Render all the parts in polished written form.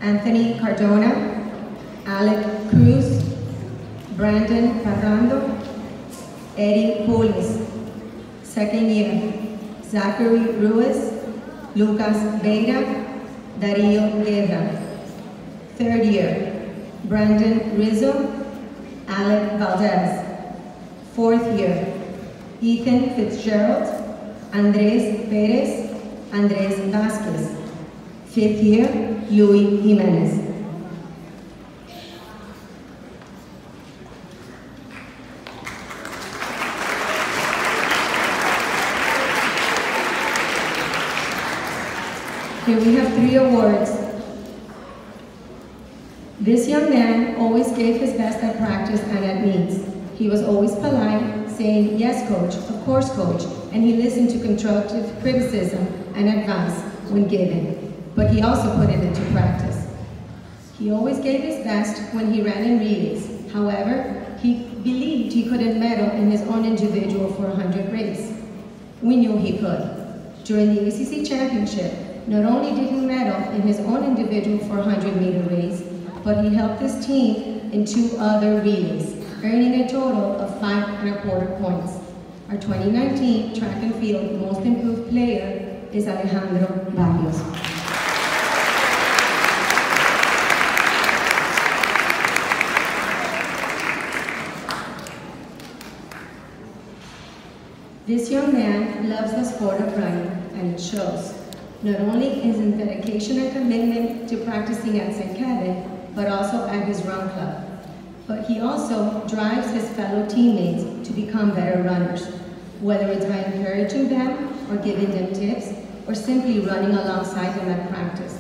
Anthony Cardona, Alec Cruz, Brandon Parrando, Eddie Polis. Second year, Zachary Ruiz, Lucas Beira, Dario Guerra. Third year, Brandon Rizzo, Alec Valdez. Fourth year, Ethan Fitzgerald, Andres Perez, Andres Vasquez. Fifth year, Luis Jimenez. Here we have 3 awards. This young man always gave his best at practice and at meets. He was always polite, saying, "Yes, coach, of course, coach," and he listened to constructive criticism and advice when given, but he also put it into practice. He always gave his best when he ran in relays. However, he believed he couldn't medal in his own individual 400 race. We knew he could. During the ACC Championship, not only did he medal in his own individual 400-meter race, but he helped his team in 2 other relays, earning a total of 5¼ points. Our 2019 track and field most improved player is Alejandro Barrios. This young man loves the sport of running, and it shows. Not only is his dedication and commitment to practicing at St. Kevin, but also at his run club. But he also drives his fellow teammates to become better runners, whether it's by encouraging them or giving them tips, or simply running alongside them at practice.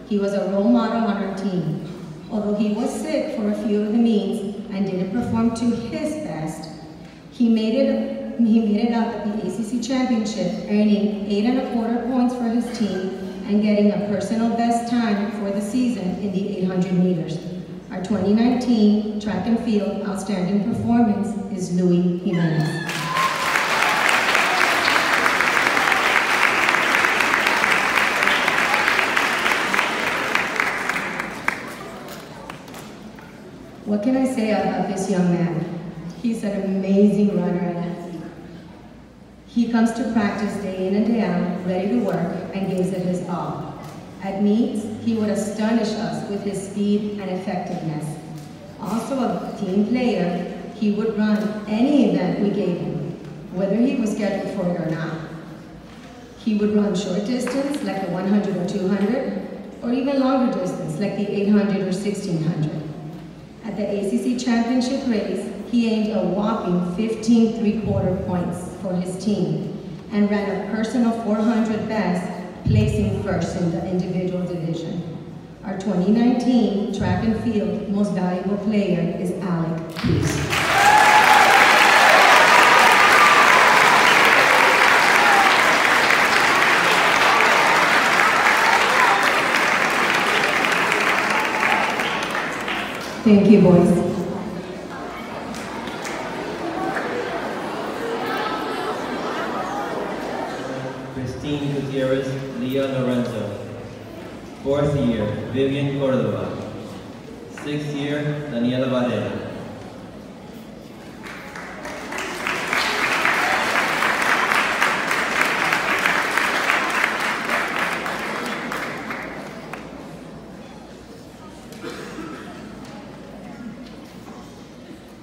He was a role model on our team. Although he was sick for a few of the meets and didn't perform to his best, he made it up at the ACC Championship, earning 8¼ points for his team and getting a personal best time for the season in the 800 meters. Our 2019 track and field outstanding performance is Luis Jimenez. What can I say about this young man? He's an amazing runner and athlete. He comes to practice day in and day out, ready to work, and gives it his all. At meets, he would astonish us with his speed and effectiveness. Also a team player, he would run any event we gave him, whether he was scheduled for it or not. He would run short distance, like the 100 or 200, or even longer distance, like the 800 or 1600. At the ACC Championship race, he aimed a whopping 15¾ points for his team and ran a personal 400 best, placing first in the individual division. Our 2019 track and field most valuable player is Alec Cruz. Thank you, boys. Christine Gutierrez, Leah Lorenzo. Fourth year, Vivian Cordova. Sixth year, Daniela Varela.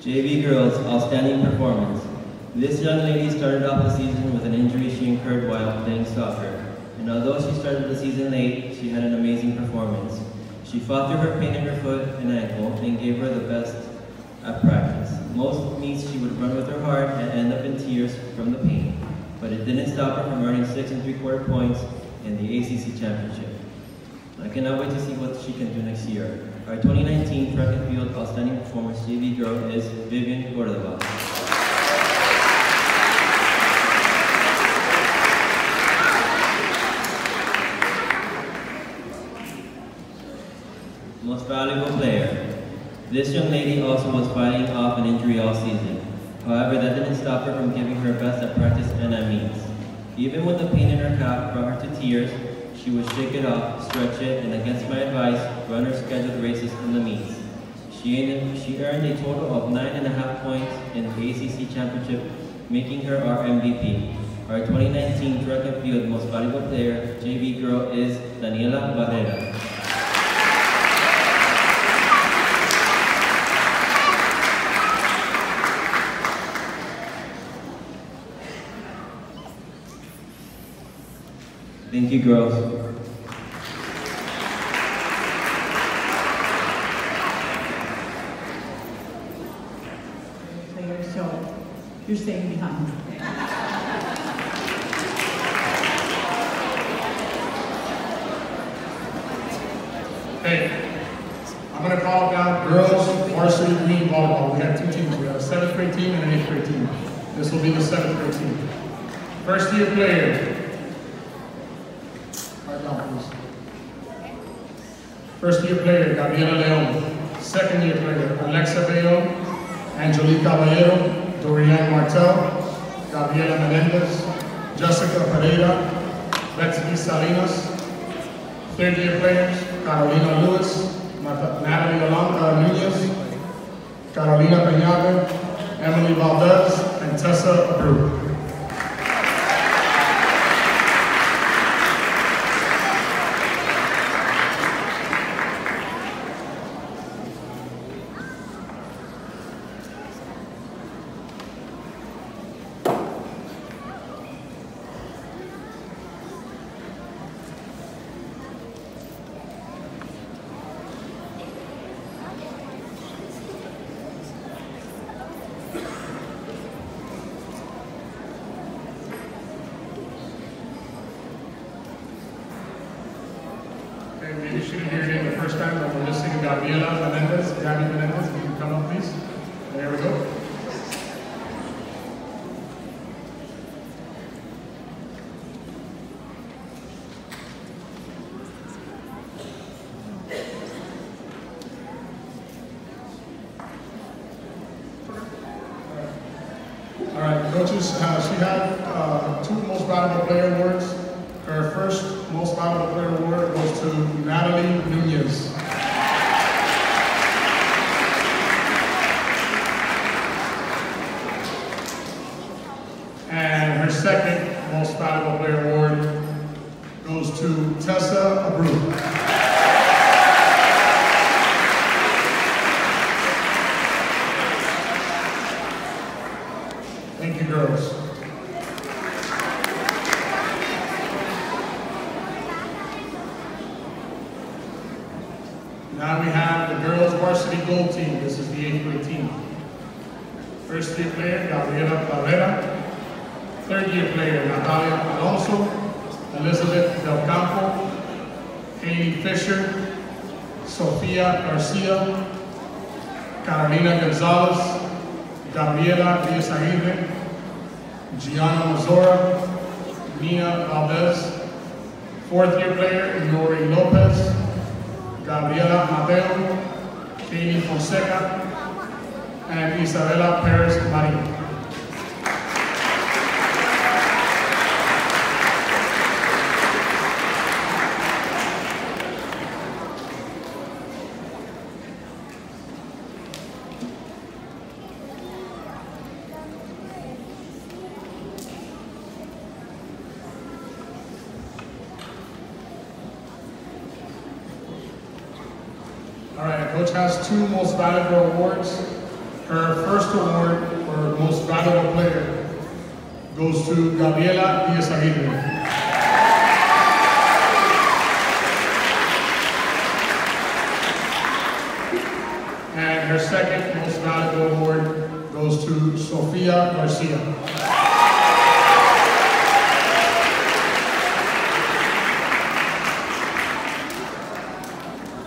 JV Girls, outstanding performance. This young lady started off the season with an injury she incurred while playing soccer. And although she started the season late, she had an amazing performance. She fought through her pain in her foot and ankle and gave her the best at practice. Most meets she would run with her heart and end up in tears from the pain, but it didn't stop her from earning 6¾ points in the ACC Championship. I cannot wait to see what she can do next year. Our 2019 track and field outstanding performance JV girl is Vivian Cordova. Most valuable player. This young lady also was fighting off an injury all season. However, that didn't stop her from giving her best at practice and at meets. Even when the pain in her calf brought her to tears, she would shake it off, stretch it, and against my advice, run her scheduled races in the meets. She earned a total of 9.5 points in the ACC Championship, making her our MVP. Our 2019 track and field most valuable player, JV girl, is Daniela Barrera. Thank you, girls. So you're staying behind. Okay, I'm going to call down girls varsity green volleyball. We have two teams. We have a 7th grade team and an 8th grade team. This will be the 7th grade team. First year player. Right down, please. First year player, Gabriela Leon. Second year player, Alexa Bayon, Angelique Caballero, Dorian Martel, Gabriela Menendez, Jessica Pereira, Betsy Salinas. Third year players, Carolina Lewis, Natalie Yolanda Nunez, Carolina Peñaga, Emily Valdez, and Tessa Abreu. Maybe you should hear your name the first time, but we're listening to Gabriela Menendez. Gabby Menendez, you can come up, please. There we go. All right, coaches, she had 2 most valuable player awards. Her first most valuable player award goes to Natalie Nunez. And her second most valuable player award goes to Tessa Abreu. Thank you, girls. Now we have the girls varsity gold team. This is the 8th grade team. First year player, Gabriela Barrera. Third year player, Natalia Alonso, Elizabeth Del Campo, Haley Fisher, Sofia Garcia, Carolina Gonzalez, Gabriela Diaz Aguirre, Gianna Mazora, Nina Valdez. Fourth year player, Nori Lopez, Gabriela Mateo, Katie Fonseca, and Isabela Perez Marin. All right, coach has 2 most valuable awards. Her first award for most valuable player goes to Gabriela Diaz Aguirre. And her second most valuable award goes to Sofia Garcia.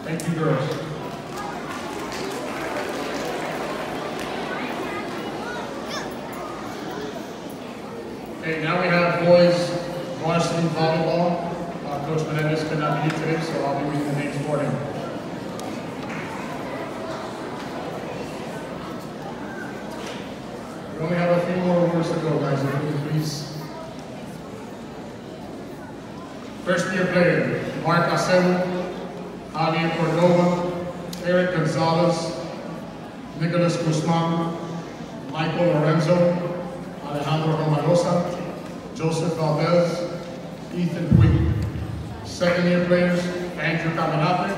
Thank you, girls. Okay, now we have boys varsity volleyball. Coach Menendez could not be here today, so I'll be reading the names for him. We only have a few more awards to go, guys, if you please. First-year player, Mark Acevedo, Javier Cordova, Eric Gonzalez, Nicholas Guzman, Michael Lorenzo, Alejandro Romagosa, Joseph Valdez, Ethan Puig. Second-year players, Andrew Caminate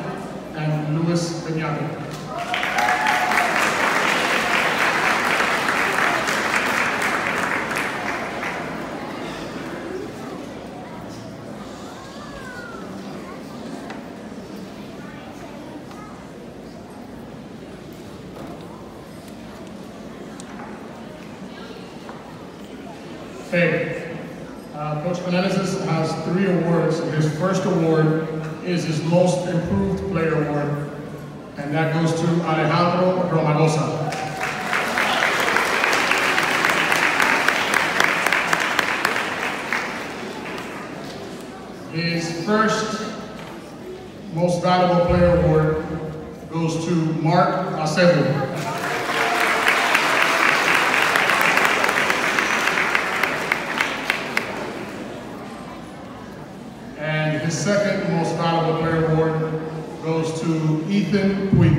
and Luis Beñate. Hey, Coach Menendez has 3 awards. His first award is his Most Improved Player Award, and that goes to Alejandro Romagosa. His first Most Valuable Player Award goes to Mark Acevedo. His second Most Valuable Player Award goes to Ethan Puig.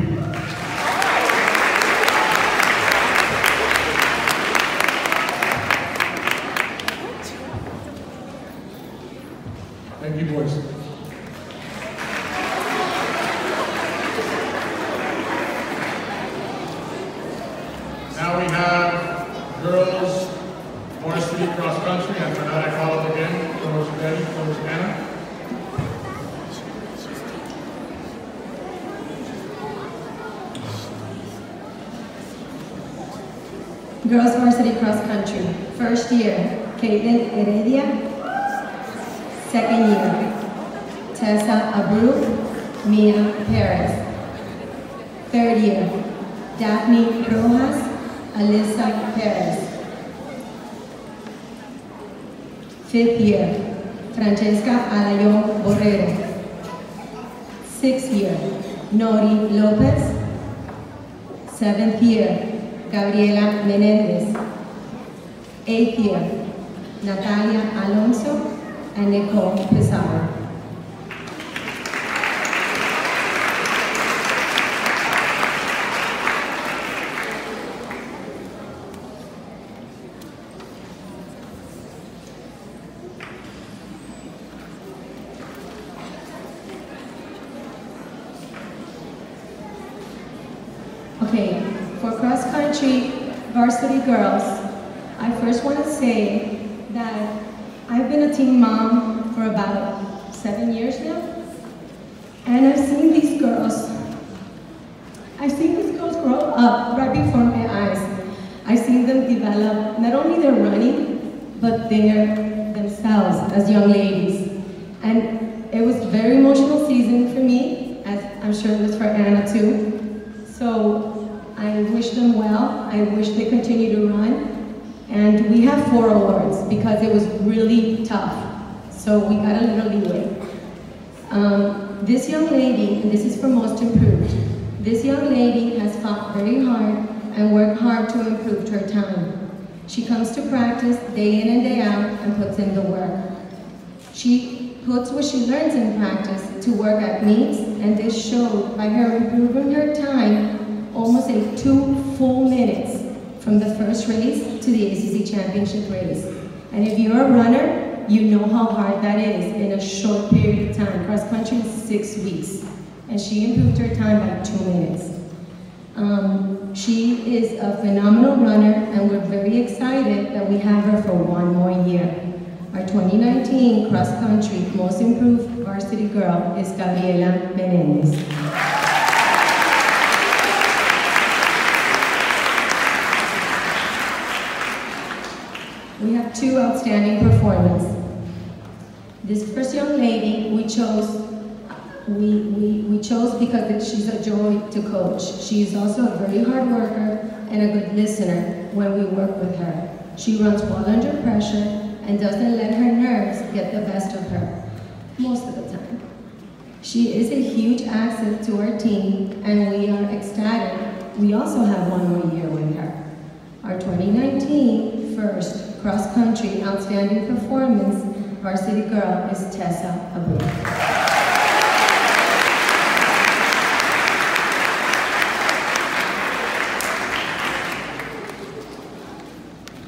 Thank you, boys. Now we have girls varsity cross country, and for that I call up again Coach Betty, Coach Anna. Girls Varsity Cross Country. First year, Caitlin Heredia. Second year, Tessa Abreu, Mia Perez. Third year, Daphne Rojas, Alyssa Perez. Fifth year, Francesca Alayon Borrero. Sixth year, Nori Lopez. Seventh year, Gabriela Menendez. Eighth year, Natalia Alonso and Nicole Pizarro. Okay, for cross country varsity girls, I first want to say that I've been a team mom for about 7 years now, and I've seen these girls grow up right before my eyes. I've seen them develop not only their running, but their themselves as young ladies. And it was a very emotional season for me, as I'm sure it was for Anna too. So I wish them well. I wish they continue to run. And we have 4 awards because it was really tough. So we got a little leeway. This young lady, and this is for Most Improved, this young lady has fought very hard and worked hard to improve her time. She comes to practice day in and day out and puts in the work. She puts what she learns in practice to work at meets, and this showed by her improving her time almost 2 full minutes from the first race to the ACC Championship race. And if you're a runner, you know how hard that is in a short period of time. Cross country is 6 weeks, and she improved her time by 2 minutes. She is a phenomenal runner, and we're very excited that we have her for 1 more year. Our 2019 cross country Most Improved Varsity Girl is Gabriela Menendez. We have 2 outstanding performers. This first young lady we chose because she's a joy to coach. She's also a very hard worker and a good listener when we work with her. She runs well under pressure and doesn't let her nerves get the best of her, most of the time. She is a huge asset to our team, and we are ecstatic. We also have 1 more year with her. Our 2019 first cross-country outstanding performance varsity girl is Tessa Abu.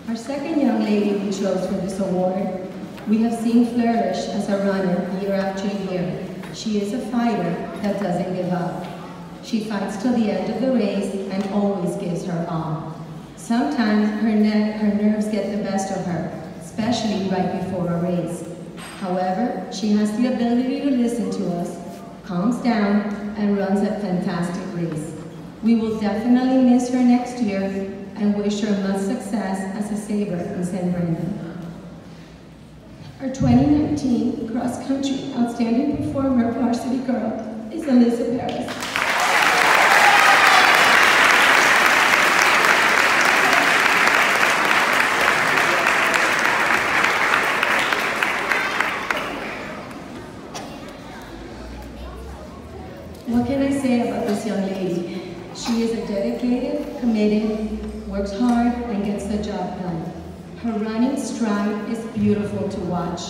Our second young lady we chose for this award, we have seen flourish as a runner year after year. She is a fighter that doesn't give up. She fights till the end of the race and always gives her all. Sometimes her nerves get the best of her, especially right before a race. However, she has the ability to listen to us, calms down, and runs a fantastic race. We will definitely miss her next year and wish her much success as a saber in San Brendan. Our 2019 cross-country outstanding performer varsity girl is Alyssa Paris. What can I say about this young lady? She is a dedicated, committed, works hard, and gets the job done. Her running stride is beautiful to watch.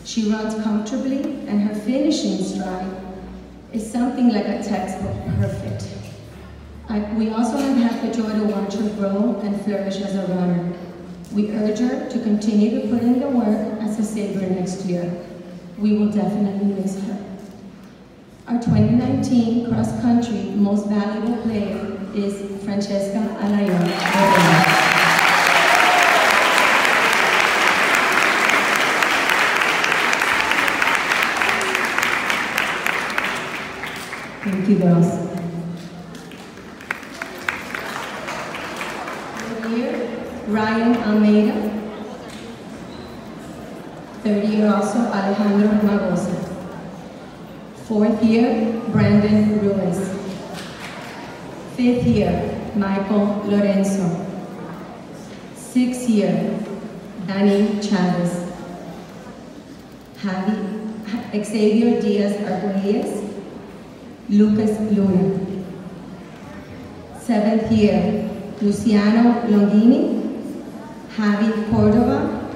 She runs comfortably, and her finishing stride is something like a textbook perfect. We also have had the joy to watch her grow and flourish as a runner. We urge her to continue to put in the work as a saber next year. We will definitely miss her. Our 2019 cross-country most valuable player is Francesca Alayon. Thank you, girls. Third year, Ryan Almeida. Third year also, Alejandro Magosa. Fourth year, Brandon Ruiz. Fifth year, Michael Lorenzo. Sixth year, Dani Chavez. Xavier Diaz Arguelles. Lucas Luna. Seventh year, Luciano Longini. Javi Cordova.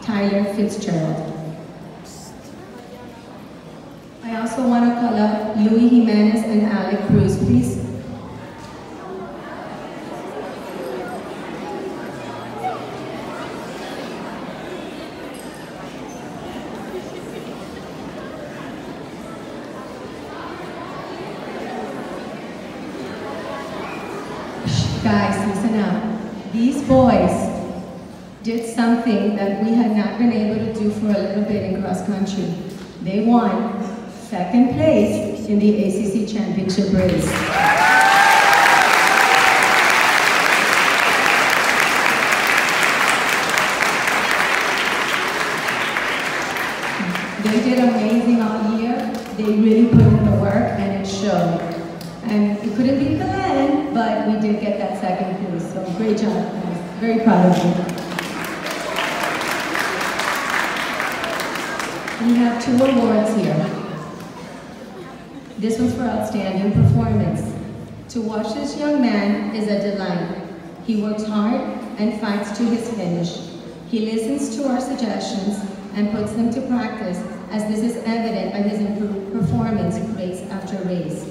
Tyler Fitzgerald. I also want to call up Luis Jimenez and Alec Cruz, please. Guys, listen up. These boys did something that we had not been able to do for a little bit in cross country. They won second place in the ACC Championship race. They did amazing all year. They really put in the work and it showed. And it couldn't be the end, but we did get that second place. So great job, guys. Very proud of you. We have 2 awards here. This one's for outstanding performance. To watch this young man is a delight. He works hard and fights to his finish. He listens to our suggestions and puts them to practice, as this is evident by his improved performance race after race.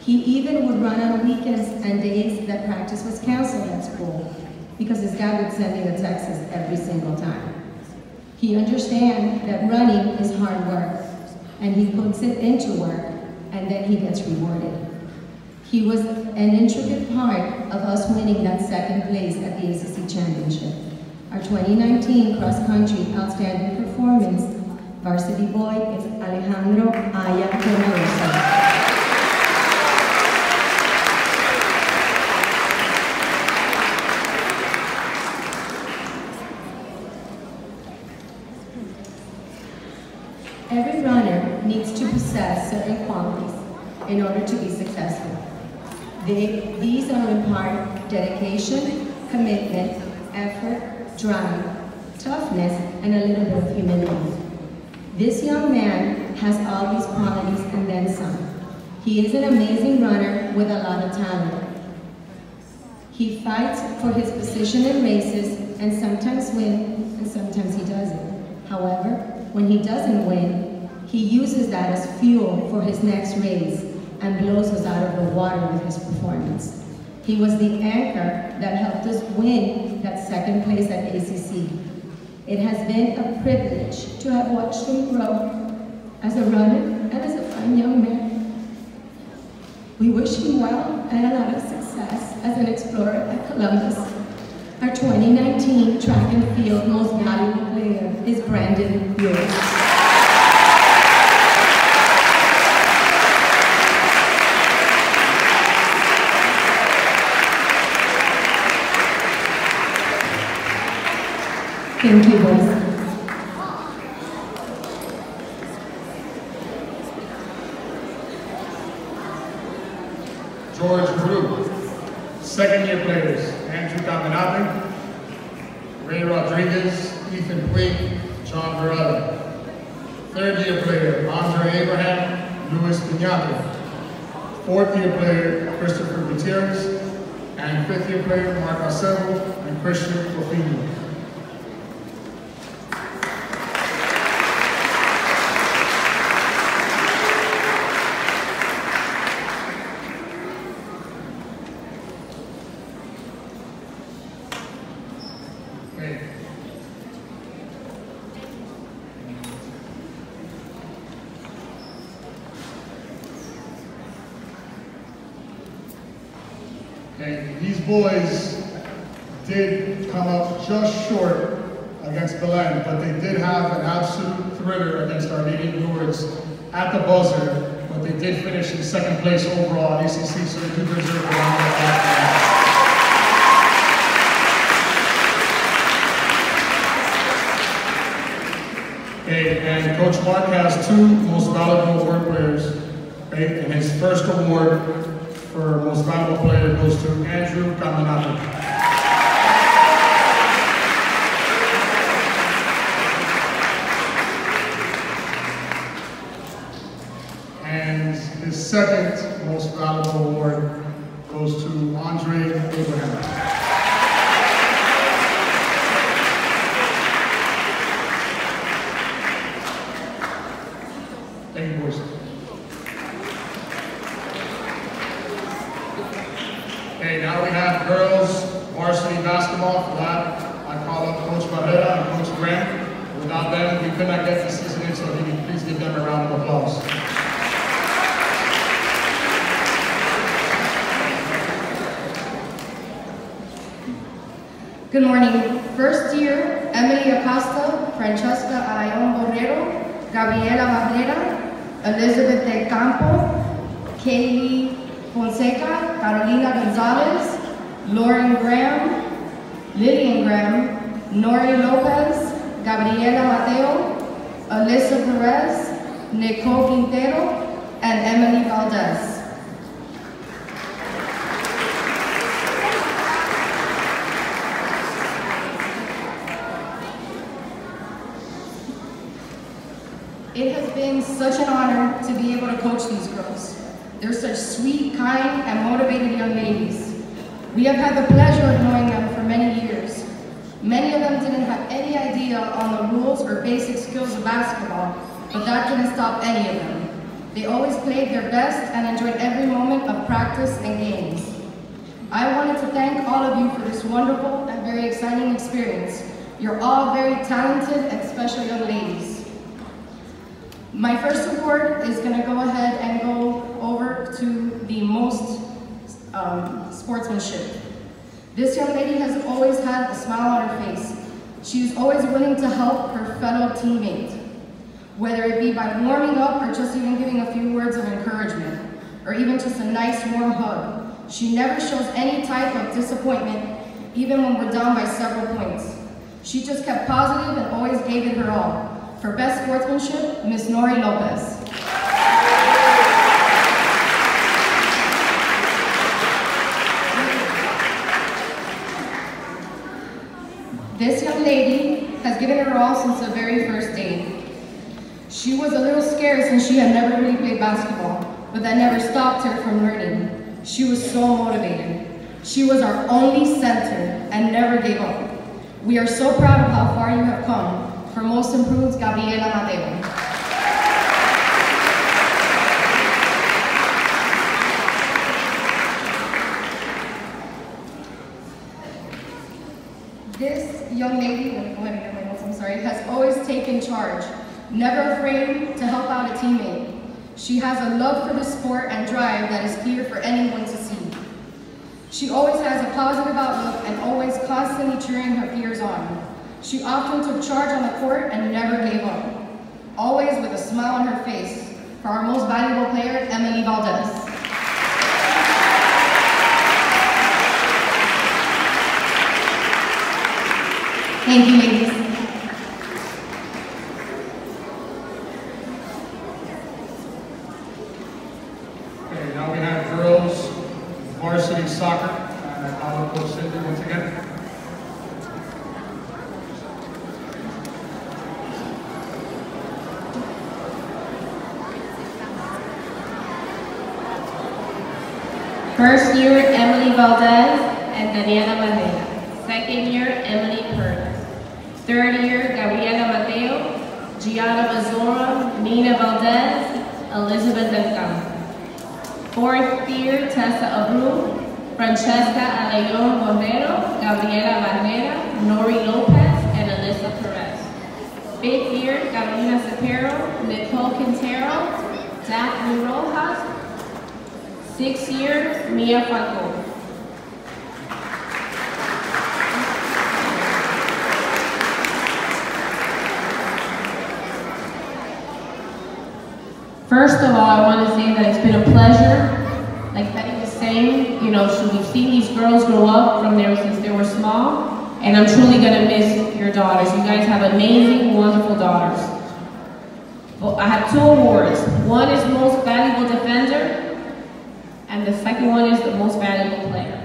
He even would run on weekends and days that practice was canceled at school, because his dad would send him to Texas every single time. He understands that running is hard work, and he puts it into work, and then he gets rewarded. He was an intricate part of us winning that second place at the ACC Championship. Our 2019 cross-country outstanding performance varsity boy is Alejandro Aya Tornarosa. Every runner needs to possess certain qualities in order to be successful. These are in part dedication, commitment, effort, drive, toughness, and a little bit of humility. This young man has all these qualities and then some. He is an amazing runner with a lot of talent. He fights for his position in races and sometimes wins and sometimes he doesn't. However, when he doesn't win, he uses that as fuel for his next race and blows us out of the water with his performance. He was the anchor that helped us win that second place at ACC. It has been a privilege to have watched him grow as a runner and as a fine young man. We wish him well and a lot of success as an explorer at Columbus. Our 2019 track and field most valuable player is Brandon Lewis. Thank you, boys. George Drew. Second-year players, Andrew Caminati, Ray Rodriguez, Ethan Puig, John Varela. Third-year player, Andre Abraham, Luis Piñata. Fourth-year player, Christopher Gutierrez, and fifth-year player, Mark Acevo and Christian Rufino. And these boys did come up just short against Belen, but they did have an absolute thriller against Armenian Brewers at the buzzer, but they did finish in second place overall at ACC, so they do deserve a round of applause. Okay, and Coach Mark has two most valuable award players, okay, and his first award for most valuable player goes to Andrew Caminati. And his second most valuable award goes to Andre Abraham. Thank you, boys. Okay, now we have girls varsity basketball. For that, I call up Coach Barrera and Coach Grant. Without them, we could not get the season in, so if you can please give them a round of applause. Good morning. First year, Emily Acosta, Francesca Arayon Borrero, Gabriela Barrera, Elizabeth Del Campo, Kaylee Fonseca, Carolina Gonzalez, Lauren Graham, Lillian Graham, Nori Lopez, Gabriela Mateo, Alyssa Perez, Nicole Quintero, and Emily Valdez. It has been such an honor to be able to coach these girls. They're such sweet, kind, and motivated young ladies. We have had the pleasure of knowing them for many years. Many of them didn't have any idea on the rules or basic skills of basketball, but that didn't stop any of them. They always played their best and enjoyed every moment of practice and games. I wanted to thank all of you for this wonderful and very exciting experience. You're all very talented and special young ladies. My first award is going to go ahead and go over to the most sportsmanship. This young lady has always had a smile on her face. She's always willing to help her fellow teammate, whether it be by warming up or just even giving a few words of encouragement, or even just a nice warm hug. She never shows any type of disappointment, even when we're down by several points. She just kept positive and always gave it her all. For best sportsmanship, Miss Nori Lopez. This young lady has given it her all since the very first day. She was a little scared since she had never really played basketball, but that never stopped her from learning. She was so motivated. She was our only center and never gave up. We are so proud of how far you have come. From Most Improved, Gabriela Mateo. This young lady, let me go ahead and get my notes, I'm sorry, has always taken charge, never afraid to help out a teammate. She has a love for the sport and drive that is clear for anyone to see. She always has a positive outlook and always constantly cheering her peers on. She often took charge on the court and never gave up, always with a smile on her face. For our most valuable player, Emily Valdez. Thank you, ladies. Okay, now we have girls varsity soccer. And I'll Coach Cindy once again. First year, Emily Valdez and Daniela Madera. Second year, Emily Pernas. Third year, Gabriela Mateo, Gianna Mazzora, Nina Valdez, Elizabeth Del Campo. Fourth year, Tessa Abreu, Francesca Aleon Borrero, Gabriela Barrera, Nori Lopez, and Alyssa Perez. Fifth year, Carolina Cepero, Nicole Quintero, Daphne Rojas. Sixth year, Mia Falcón. First of all, I want to say that it's been a pleasure. Like Betty was saying, you know, we've seen these girls grow up from there since they were small, and I'm truly gonna miss your daughters. You guys have amazing, wonderful daughters. Well, I have 2 awards. One is Most Valuable Defender, and the second one is the Most Valuable Player.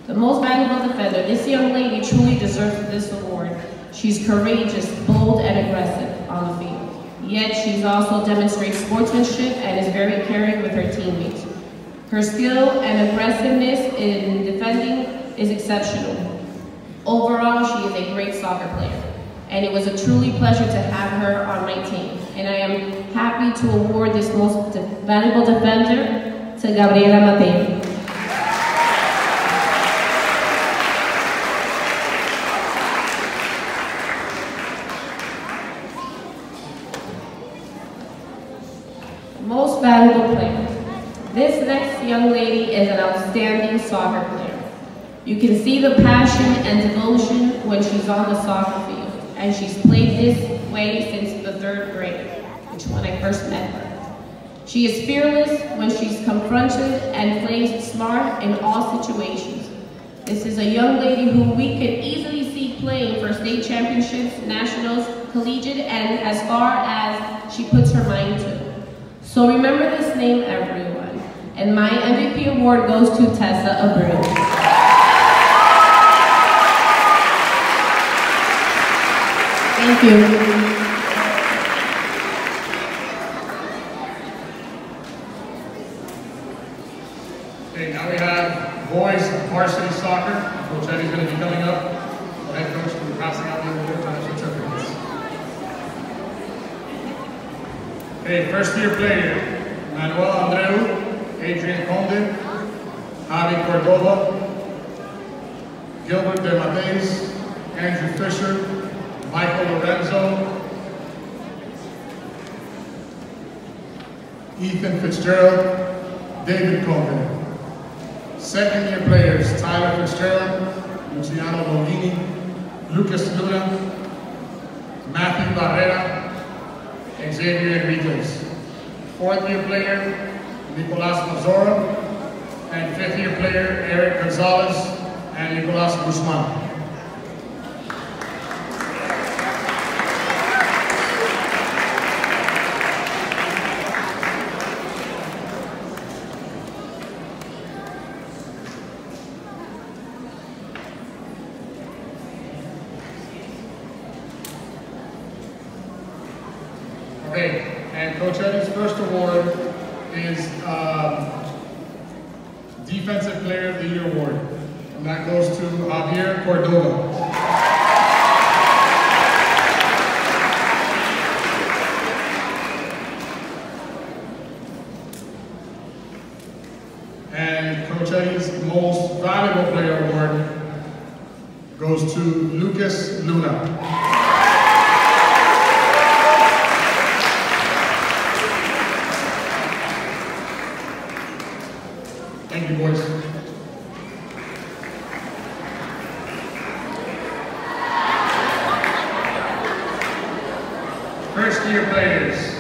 The Most Valuable Defender, this young lady truly deserves this award. She's courageous, bold, and aggressive on the field. Yet she's also demonstrates sportsmanship and is very caring with her teammates. Her skill and aggressiveness in defending is exceptional. Overall, she is a great soccer player, and it was a truly pleasure to have her on my team. And I am happy to award this Most Valuable Defender to Gabriela Mateo. Most Valuable Player. This next young lady is an outstanding soccer player. You can see the passion and devotion when she's on the soccer field, and she's played this way since the 3rd grade, which when I first met her. She is fearless when she's confronted and plays smart in all situations. This is a young lady who we could easily see playing for state championships, nationals, collegiate, and as far as she puts her mind to. So remember this name, everyone. And my MVP award goes to Tessa Abreu. Thank you. Okay, now we have boys varsity soccer. Coach Eddie's going to be coming up. The head coach will be passing out the award certificates. Okay, first year player, Manuel Andreu, Adrian Conde, Javi Cordova, Gilbert De Mateis, Andrew Fisher, Michael Lorenzo, Ethan Fitzgerald, David Conde. Second year players, Tyler Fitzgerald, Luciano Longini, Lucas Luna, Matthew Barrera, Xavier Enriquez. Fourth year player, Nicolas Mazzora, and fifth year player, Eric Gonzalez and Nicolas Guzman. Okay, and Coach Eddie's first award is Defensive Player of the Year award, and that goes to Javier Cordova. And Coach Eddie's Most Valuable Player Award goes to Lucas Luna. Thank you, boys. First year players.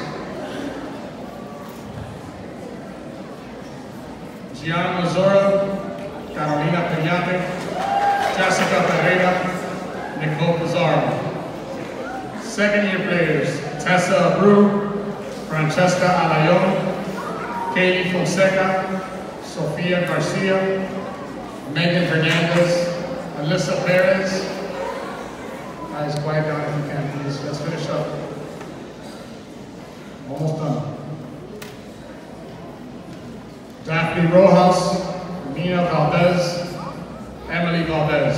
Gian Mazzoro, Carolina Peñate, Jessica Pereira, Nicole Pizarro. Second year players. Tessa Abreu, Francesca Alayon, Kaylee Fonseca, Sofia Garcia, Megan Hernandez, Alyssa Perez. Guys, quiet down if you can, please. Let's finish up. Almost done. Daphne Rojas, Nina Valdez, Emily Valdez.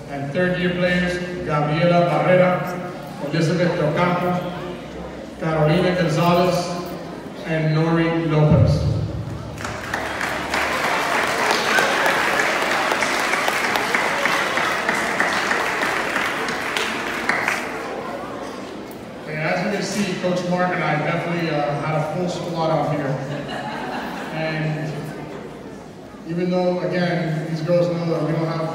And third year players, Gabriela Barrera, Elizabeth Del Campo, Carolina Gonzalez, and Nori Lopez. See, Coach Mark and I definitely had a full squad out here. And even though, again, these girls know that we don't have,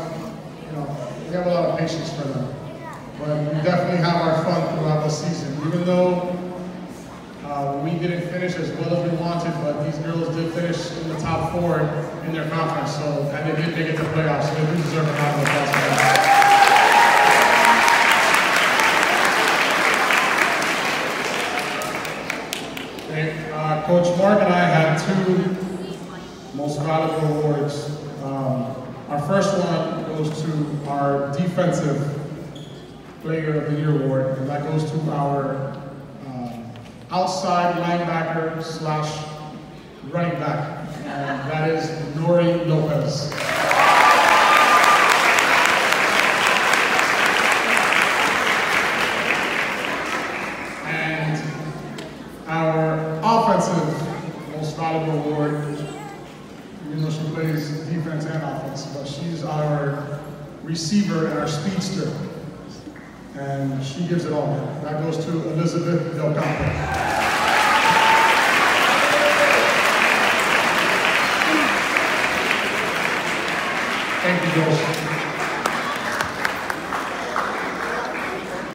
we have a lot of patience for them. But we definitely have our fun throughout the season. Even though we didn't finish as well as we wanted, but these girls did finish in the top 4 in their conference, and they did make it to playoffs, so they do deserve a round of applause for that. Coach Mark and I had 2 most valuable awards. Our first one goes to our Defensive Player of the Year award, and that goes to our outside linebacker / running back, and that is Nori Lopez. And our offensive most valuable award, even though she plays defense and offense, but she's our receiver and our speedster. And she gives it all. That goes to Elizabeth Del Campo. Thank you, girls.